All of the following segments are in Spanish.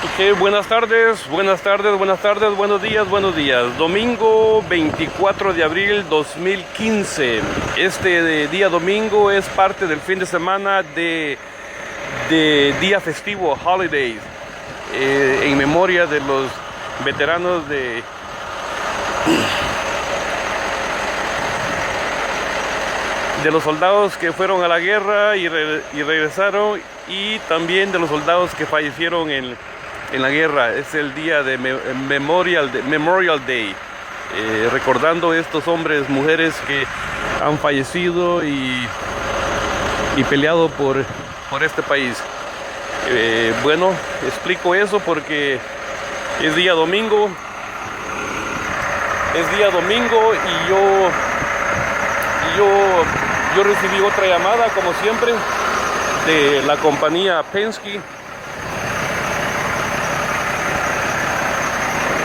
Ok, buenas tardes, buenas tardes, buenas tardes, buenos días, buenos días. Domingo 24 de abril 2015. Día domingo es parte del fin de semana de día festivo, holidays, en memoria de los veteranos de los soldados que fueron a la guerra y regresaron, y también de los soldados que fallecieron en la guerra. Es el día de Memorial Day, recordando estos hombres, mujeres que han fallecido y peleado por este país. Bueno, explico eso porque es día domingo y yo recibí otra llamada, como siempre, de la compañía Penske.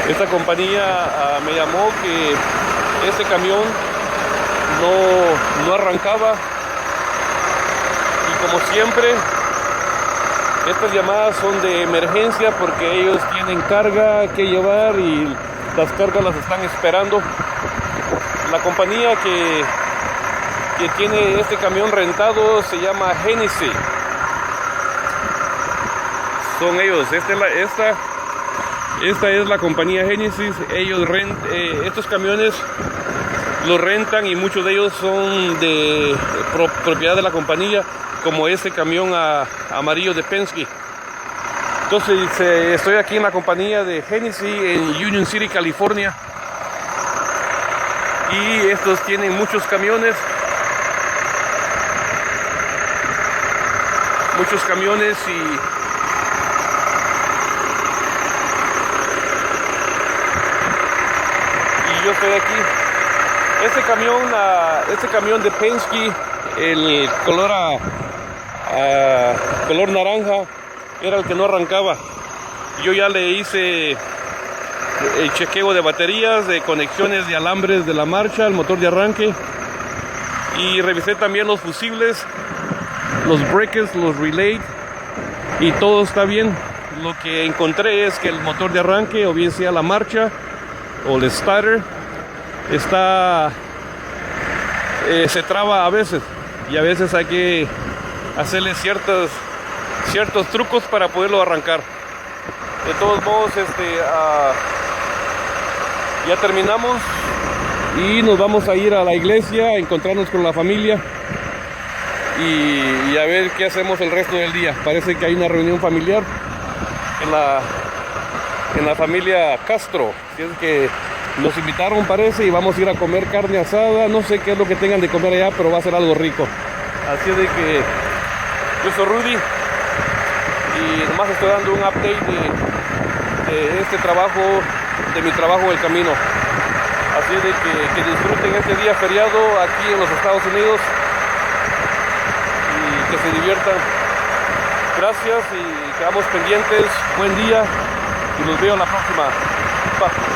Esta compañía me llamó que ese camión no arrancaba, y como siempre estas llamadas son de emergencia porque ellos tienen carga que llevar y las cargas las están esperando. La compañía que tiene este camión rentado se llama Genesis. Son ellos. Esta es la compañía Genesis. Ellos estos camiones los rentan, y muchos de ellos son de propiedad de la compañía, como este camión amarillo de Penske. Entonces estoy aquí en la compañía de Genesis en Union City, California, y estos tienen muchos camiones y yo estoy aquí. Este camión de Penske, el color naranja, era el que no arrancaba. Yo ya le hice el chequeo de baterías, de conexiones de alambres de la marcha, el motor de arranque, y revisé también los fusibles, los breakers, los relays, y todo está bien. Lo que encontré es que el motor de arranque, o bien sea la marcha o el starter, se traba a veces, y a veces hay que hacerle ciertos trucos para poderlo arrancar. De todos modos, ya terminamos y nos vamos a ir a la iglesia a encontrarnos con la familia y a ver qué hacemos el resto del día. Parece que hay una reunión familiar en la familia Castro, que es que nos invitaron, parece, y vamos a ir a comer carne asada. No sé qué es lo que tengan de comer allá, pero va a ser algo rico. Así de que yo soy Rudy y nomás estoy dando un update de mi trabajo en el camino. Así de que disfruten este día feriado aquí en los Estados Unidos y que se diviertan. Gracias, y quedamos pendientes. Buen día y los veo en la próxima. Bye.